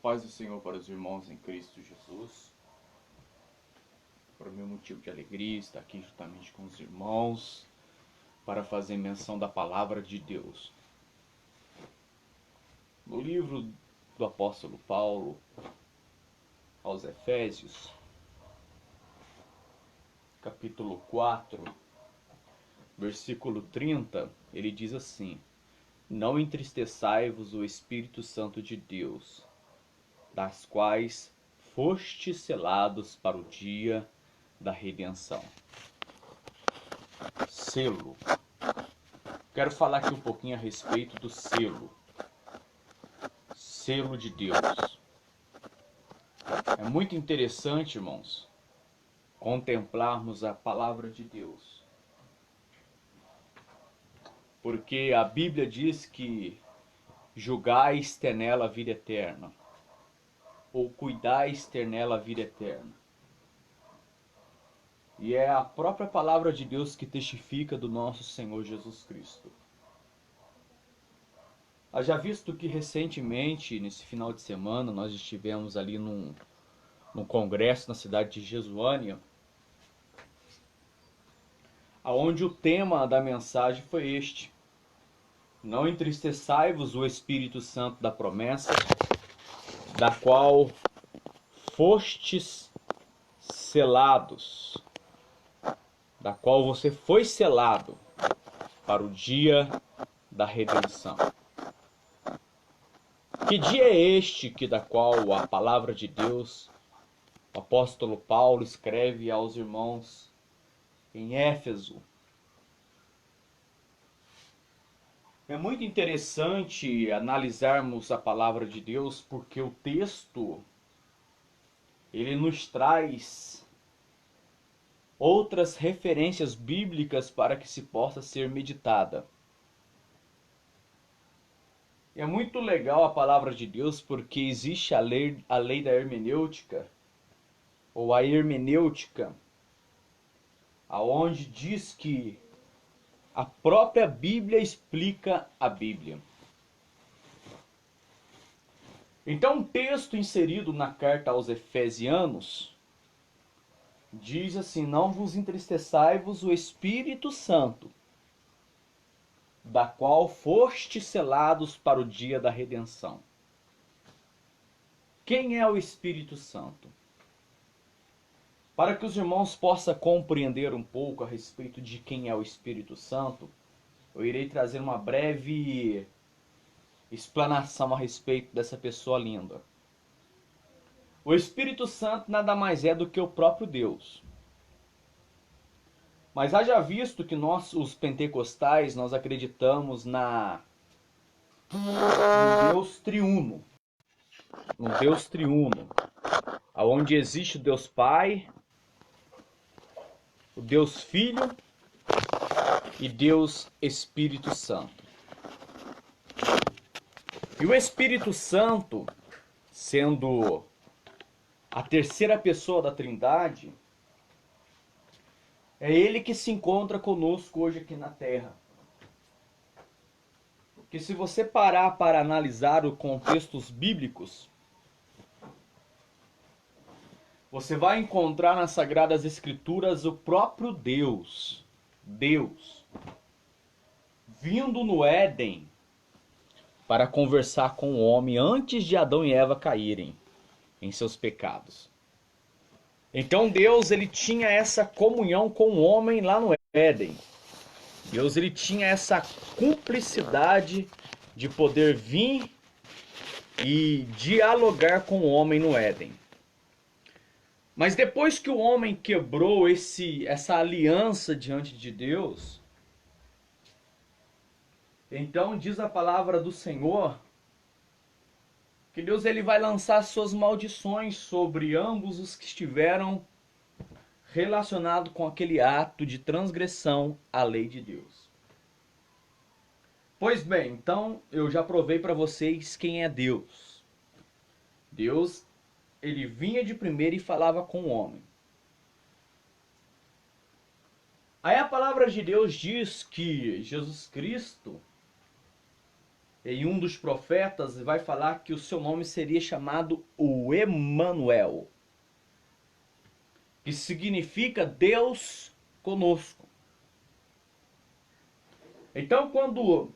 paz do Senhor para os irmãos em Cristo Jesus. Para o meu motivo de alegria estar aqui juntamente com os irmãos para fazer menção da palavra de Deus. No livro do apóstolo Paulo aos Efésios, capítulo 4, versículo 30, ele diz assim: Não entristeçai-vos o Espírito Santo de Deus, das quais fostes selados para o dia da redenção. Selo. Quero falar aqui um pouquinho a respeito do selo. Selo de Deus. É muito interessante, irmãos, contemplarmos a palavra de Deus. Porque a Bíblia diz que julgais ter nela a vida eterna, ou cuidais ter nela a vida eterna. E é a própria palavra de Deus que testifica do nosso Senhor Jesus Cristo. Haja visto que recentemente, nesse final de semana, nós estivemos ali num congresso na cidade de Jesuânia, aonde o tema da mensagem foi este: Não entristeçai-vos o Espírito Santo da promessa, da qual fostes selados, da qual você foi selado para o dia da redenção. Que dia é este que da qual a palavra de Deus, o apóstolo Paulo escreve aos irmãos em Éfeso? É muito interessante analisarmos a palavra de Deus, porque o texto ele nos traz outras referências bíblicas para que se possa ser meditada. É muito legal a palavra de Deus porque existe a lei da hermenêutica, ou a hermenêutica, aonde diz que a própria Bíblia explica a Bíblia. Então, um texto inserido na carta aos Efesianos diz assim: Não vos entristeçai-vos o Espírito Santo, da qual fostes selados para o dia da redenção. Quem é o Espírito Santo? Para que os irmãos possam compreender um pouco a respeito de quem é o Espírito Santo, eu irei trazer uma breve explanação a respeito dessa pessoa linda. O Espírito Santo nada mais é do que o próprio Deus. Mas haja visto que nós, os pentecostais, nós acreditamos no Deus triuno. No Deus triuno, onde existe o Deus Pai, o Deus Filho e Deus Espírito Santo. E o Espírito Santo, sendo a terceira pessoa da Trindade, é ele que se encontra conosco hoje aqui na Terra. Porque se você parar para analisar os contextos bíblicos, você vai encontrar nas Sagradas Escrituras o próprio Deus, vindo no Éden para conversar com o homem antes de Adão e Eva caírem em seus pecados. Então Deus ele tinha essa comunhão com o homem lá no Éden. Deus ele tinha essa cumplicidade de poder vir e dialogar com o homem no Éden. Mas depois que o homem quebrou essa aliança diante de Deus, então diz a palavra do Senhor que Deus ele vai lançar suas maldições sobre ambos os que estiveram relacionados com aquele ato de transgressão à lei de Deus. Pois bem, então eu já provei para vocês quem é Deus. Deus, ele vinha de primeiro e falava com o homem. Aí a palavra de Deus diz que Jesus Cristo, em um dos profetas, vai falar que o seu nome seria chamado o Emanuel, que significa Deus conosco. Então, quando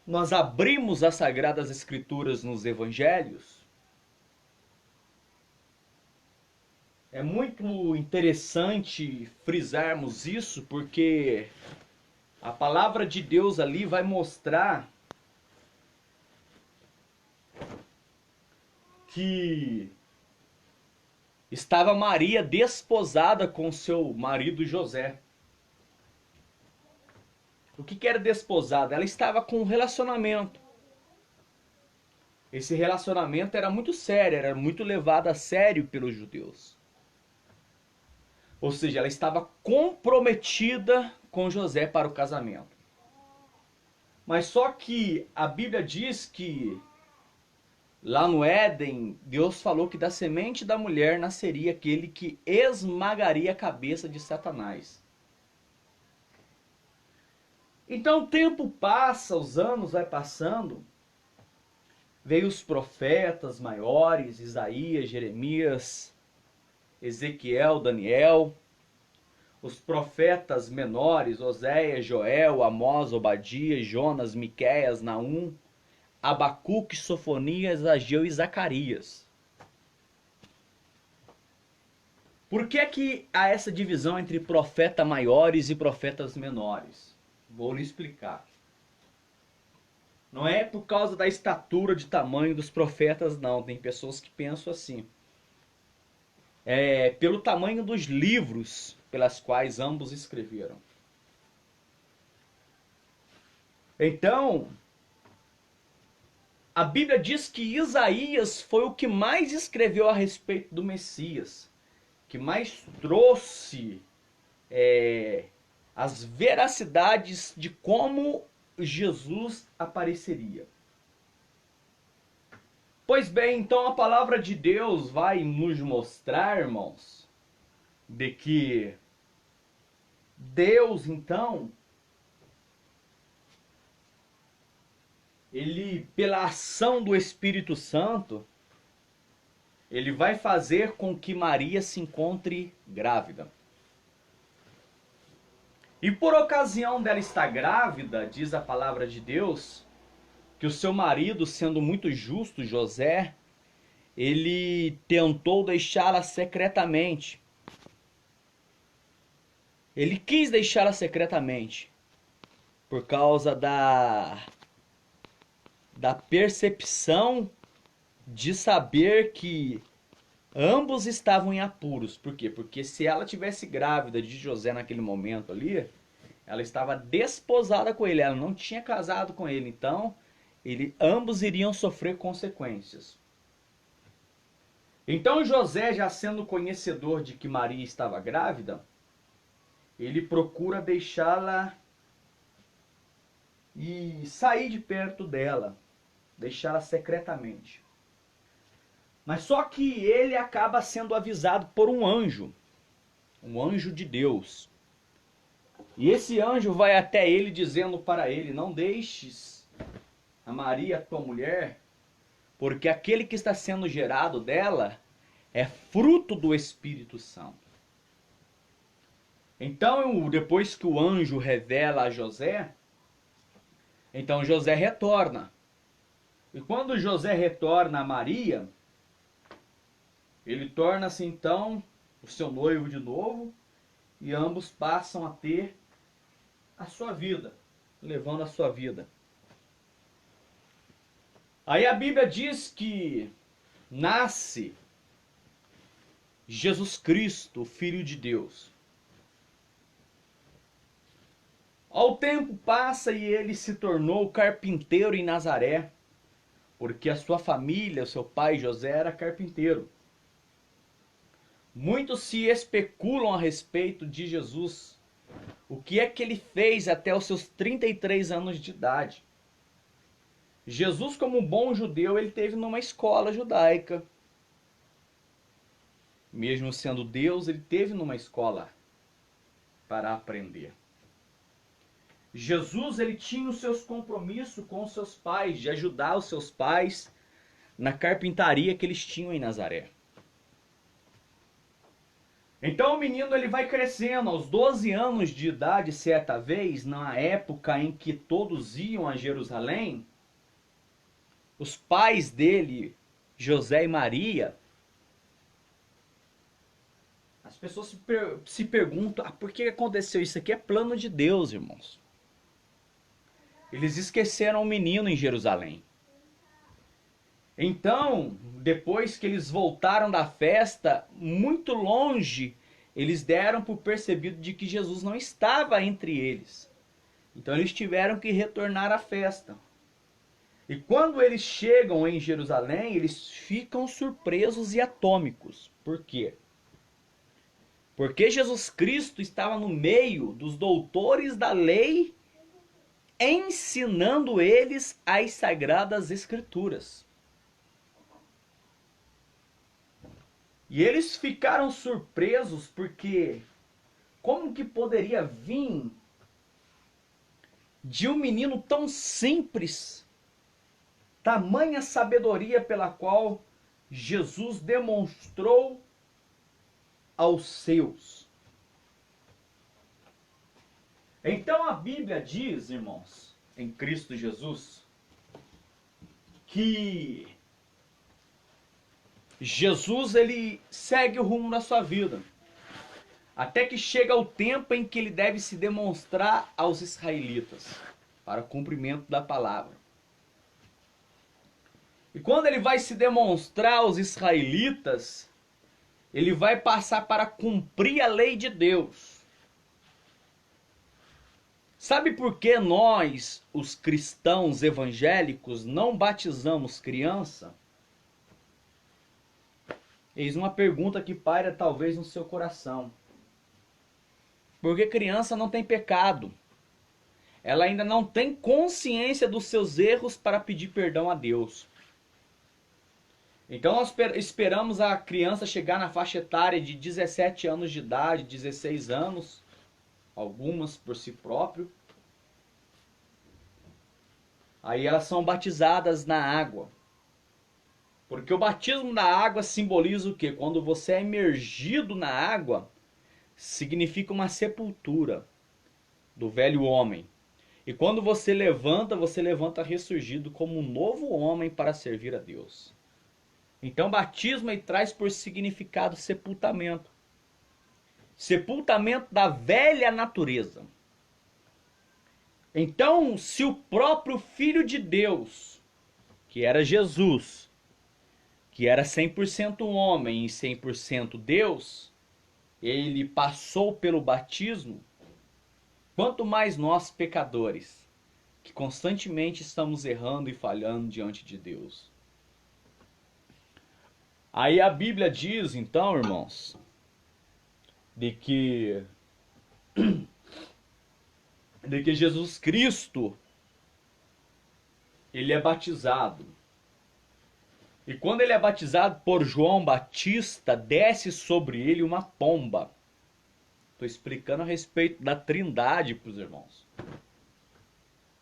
nós abrimos as Sagradas Escrituras nos Evangelhos, é muito interessante frisarmos isso, porque a palavra de Deus ali vai mostrar que estava Maria desposada com seu marido José. O que era desposada? Ela estava com um relacionamento. Esse relacionamento era muito sério, era muito levado a sério pelos judeus. Ou seja, ela estava comprometida com José para o casamento. Mas só que a Bíblia diz que lá no Éden, Deus falou que da semente da mulher nasceria aquele que esmagaria a cabeça de Satanás. Então o tempo passa, os anos vai passando, veio os profetas maiores, Isaías, Jeremias, Ezequiel, Daniel, os profetas menores, Oséias, Joel, Amós, Obadias, Jonas, Miqueias, Naum, Abacuque, Sofonias, Ageu e Zacarias. Por que há essa divisão entre profetas maiores e profetas menores? Vou lhe explicar. Não é por causa da estatura de tamanho dos profetas, não. Tem pessoas que pensam assim. É pelo tamanho dos livros pelas quais ambos escreveram. Então, a Bíblia diz que Isaías foi o que mais escreveu a respeito do Messias, que mais trouxe as veracidades de como Jesus apareceria. Pois bem, então a palavra de Deus vai nos mostrar, irmãos, de que Deus, então, ele, pela ação do Espírito Santo, ele vai fazer com que Maria se encontre grávida. E por ocasião dela estar grávida, diz a palavra de Deus, que o seu marido, sendo muito justo, José, ele tentou deixá-la secretamente. Ele quis deixá-la secretamente por causa da percepção de saber que ambos estavam em apuros. Por quê? Porque se ela tivesse grávida de José naquele momento ali, ela estava desposada com ele, ela não tinha casado com ele, então ambos iriam sofrer consequências. Então José, já sendo conhecedor de que Maria estava grávida, ele procura deixá-la e sair de perto dela, deixá-la secretamente. Mas só que ele acaba sendo avisado por um anjo de Deus. E esse anjo vai até ele dizendo para ele: não deixes a Maria, tua mulher, porque aquele que está sendo gerado dela é fruto do Espírito Santo. Então, depois que o anjo revela a José, então José retorna. E quando José retorna a Maria, ele torna-se então o seu noivo de novo, e ambos passam a ter a sua vida, levando a sua vida. Aí a Bíblia diz que nasce Jesus Cristo, Filho de Deus. Ao tempo passa e ele se tornou carpinteiro em Nazaré, porque a sua família, o seu pai José, era carpinteiro. Muitos se especulam a respeito de Jesus. O que é que ele fez até os seus 33 anos de idade? Jesus, como bom judeu, ele teve numa escola judaica. Mesmo sendo Deus, ele teve numa escola para aprender. Jesus, ele tinha os seus compromissos com os seus pais, de ajudar os seus pais na carpintaria que eles tinham em Nazaré. Então o menino ele vai crescendo, aos 12 anos de idade, certa vez, na época em que todos iam a Jerusalém, os pais dele, José e Maria, as pessoas se perguntam, por que aconteceu isso aqui? É plano de Deus, irmãos. Eles esqueceram o menino em Jerusalém. Então, depois que eles voltaram da festa, muito longe, eles deram por percebido de que Jesus não estava entre eles. Então eles tiveram que retornar à festa. E quando eles chegam em Jerusalém, eles ficam surpresos e atômicos. Por quê? Porque Jesus Cristo estava no meio dos doutores da lei, ensinando eles as sagradas escrituras. E eles ficaram surpresos porque como que poderia vir de um menino tão simples, tamanha sabedoria pela qual Jesus demonstrou aos seus. Então a Bíblia diz, irmãos, em Cristo Jesus, que Jesus ele segue o rumo da sua vida, até que chega o tempo em que ele deve se demonstrar aos israelitas, para o cumprimento da palavra. E quando ele vai se demonstrar aos israelitas, ele vai passar para cumprir a lei de Deus. Sabe por que nós, os cristãos evangélicos, não batizamos criança? Eis uma pergunta que paira talvez no seu coração. Porque criança não tem pecado. Ela ainda não tem consciência dos seus erros para pedir perdão a Deus. Então nós esperamos a criança chegar na faixa etária de 17 anos de idade, 16 anos, algumas por si próprio. Aí elas são batizadas na água. Porque o batismo na água simboliza o quê? Quando você é imergido na água, significa uma sepultura do velho homem. E quando você levanta ressurgido como um novo homem para servir a Deus. Então batismo ele traz por significado sepultamento. Sepultamento da velha natureza. Então, se o próprio Filho de Deus, que era Jesus, que era 100% homem e 100% Deus, ele passou pelo batismo, quanto mais nós pecadores, que constantemente estamos errando e falhando diante de Deus. Aí a Bíblia diz, então, irmãos, de que Jesus Cristo, ele é batizado. E quando ele é batizado por João Batista, desce sobre ele uma pomba. Estou explicando a respeito da Trindade para os irmãos.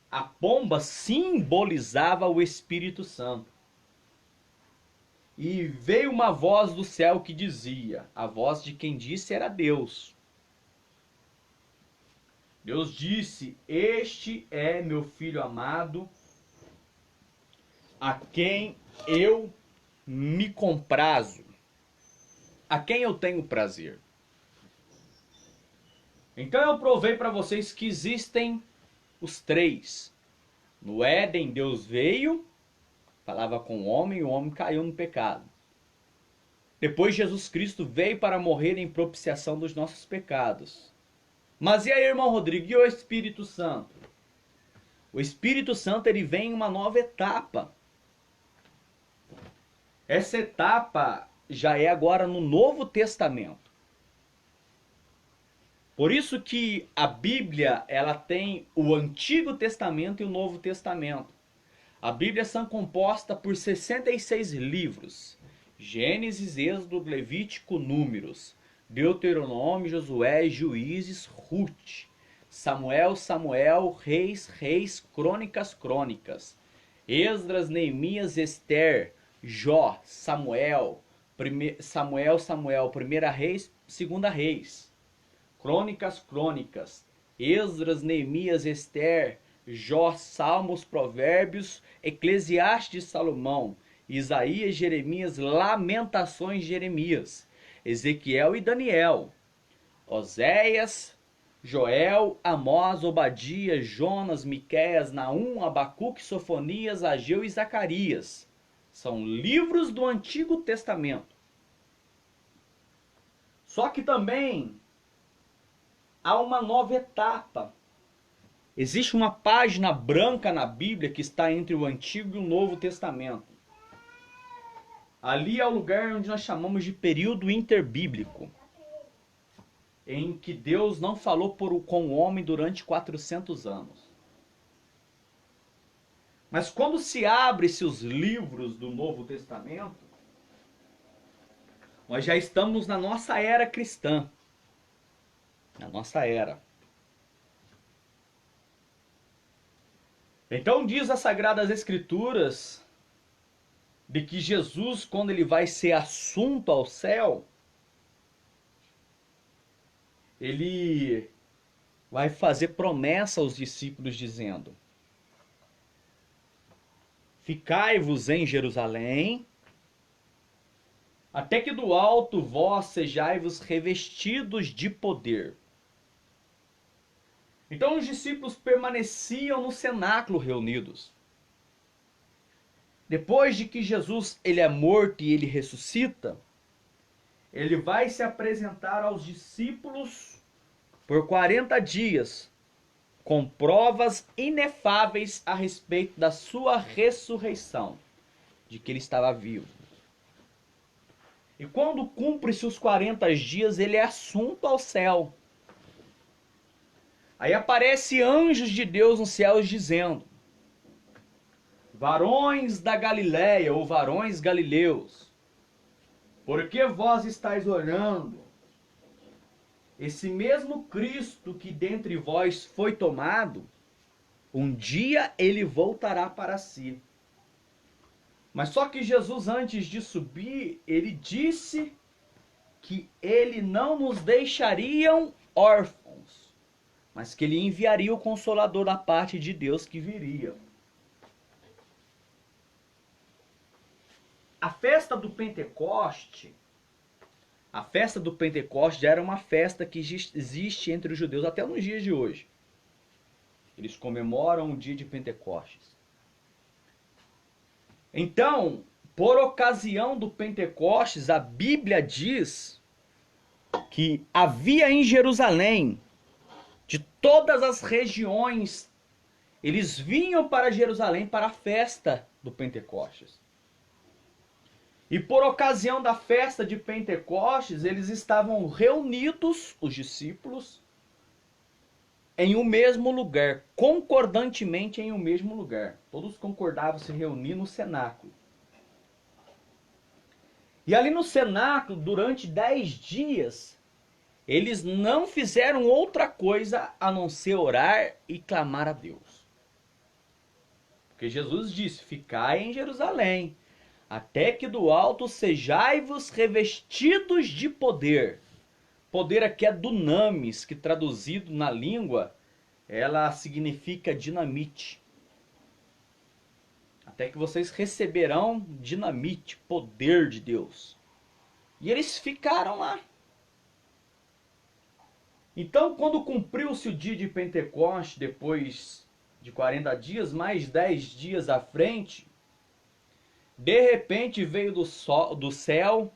A pomba simbolizava o Espírito Santo. E veio uma voz do céu que dizia, a voz de quem disse era Deus. Deus disse, este é meu filho amado, a quem eu me comprazo, a quem eu tenho prazer. Então eu provei para vocês que existem os três. No Éden Deus veio, falava com o homem caiu no pecado. Depois Jesus Cristo veio para morrer em propiciação dos nossos pecados. Mas e aí, irmão Rodrigo, e o Espírito Santo? O Espírito Santo ele vem em uma nova etapa. Essa etapa já é agora no Novo Testamento. Por isso que a Bíblia ela tem o Antigo Testamento e o Novo Testamento. A Bíblia são composta por 66 livros. Gênesis, Êxodo, Levítico, Números, Deuteronômio, Josué, Juízes, Rute, Samuel, Samuel, Reis, Reis, Crônicas, Crônicas. Esdras, Neemias, Ester, Jó, Samuel, Samuel, Samuel, Primeira Reis, Segunda Reis. Crônicas, Crônicas. Esdras, Neemias, Ester, Jó, Salmos, Provérbios, Eclesiastes de Salomão, Isaías, Jeremias, Lamentações de Jeremias, Ezequiel e Daniel, Oséias, Joel, Amós, Obadias, Jonas, Miqueias, Naum, Abacuque, Sofonias, Ageu e Zacarias. São livros do Antigo Testamento. Só que também há uma nova etapa. Existe uma página branca na Bíblia que está entre o Antigo e o Novo Testamento. Ali é o lugar onde nós chamamos de período interbíblico, em que Deus não falou com o homem durante 400 anos. Mas quando se abre-se os livros do Novo Testamento, nós já estamos na nossa era cristã. Na nossa era. Então diz as Sagradas Escrituras de que Jesus, quando ele vai ser assunto ao céu, ele vai fazer promessa aos discípulos dizendo: ficai-vos em Jerusalém, até que do alto vós sejai-vos revestidos de poder. Então os discípulos permaneciam no cenáculo reunidos. Depois de que Jesus ele é morto e ele ressuscita, ele vai se apresentar aos discípulos por 40 dias, com provas inefáveis a respeito da sua ressurreição, de que ele estava vivo. E quando cumpre-se os 40 dias, ele é assunto ao céu. Aí aparece anjos de Deus nos céus dizendo: varões da Galileia, ou varões galileus, por que vós estáis orando? Esse mesmo Cristo que dentre vós foi tomado, um dia ele voltará para si. Mas só que Jesus, antes de subir, ele disse que ele não nos deixaria órfãos, mas que ele enviaria o Consolador da parte de Deus que viria. A festa do Pentecoste já era uma festa que existe entre os judeus até nos dias de hoje. Eles comemoram o dia de Pentecostes. Então, por ocasião do Pentecostes, a Bíblia diz que havia em Jerusalém, de todas as regiões, eles vinham para Jerusalém para a festa do Pentecostes. E por ocasião da festa de Pentecostes, eles estavam reunidos, os discípulos, em um mesmo lugar, concordantemente em um mesmo lugar. Todos concordavam se reunir no cenáculo. E ali no cenáculo, durante 10 dias, eles não fizeram outra coisa a não ser orar e clamar a Deus. Porque Jesus disse: ficai em Jerusalém, até que do alto sejai-vos revestidos de poder. Poder aqui é dunamis, que traduzido na língua, ela significa dinamite. Até que vocês receberão dinamite, poder de Deus. E eles ficaram lá. Então, quando cumpriu-se o dia de Pentecostes, depois de 40 dias, mais 10 dias à frente, de repente veio do céu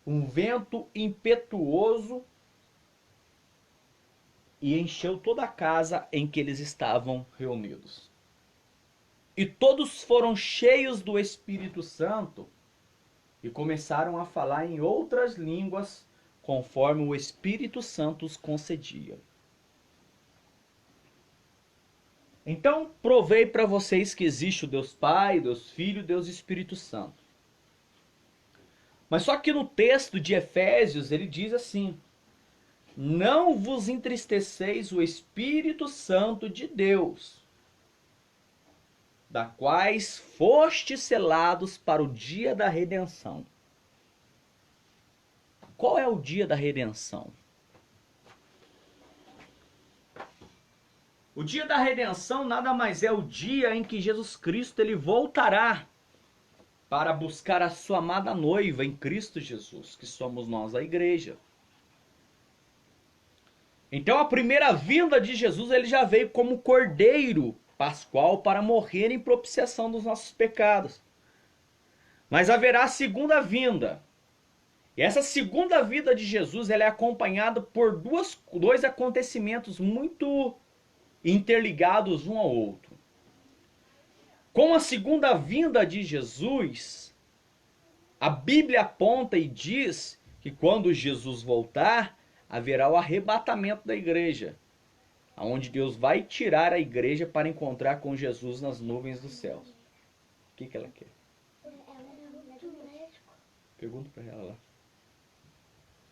um vento impetuoso e encheu toda a casa em que eles estavam reunidos. E todos foram cheios do Espírito Santo e começaram a falar em outras línguas, conforme o Espírito Santo os concedia. Então, provei para vocês que existe o Deus Pai, Deus Filho, Deus Espírito Santo. Mas só que no texto de Efésios, ele diz assim: não vos entristeceis o Espírito Santo de Deus, da quais fostes selados para o dia da redenção. Qual é o dia da redenção? O dia da redenção nada mais é o dia em que Jesus Cristo ele voltará para buscar a sua amada noiva em Cristo Jesus, que somos nós, a igreja. Então a primeira vinda de Jesus, ele já veio como cordeiro pascual para morrer em propiciação dos nossos pecados. Mas haverá a segunda vinda. E essa segunda vinda de Jesus, ela é acompanhada por dois acontecimentos muito interligados um ao outro. Com a segunda vinda de Jesus, a Bíblia aponta e diz que quando Jesus voltar, haverá o arrebatamento da igreja, onde Deus vai tirar a igreja para encontrar com Jesus nas nuvens dos céus. O que ela quer? Pergunta para ela lá.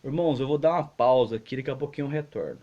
Irmãos, eu vou dar uma pausa aqui, daqui a pouquinho eu retorno.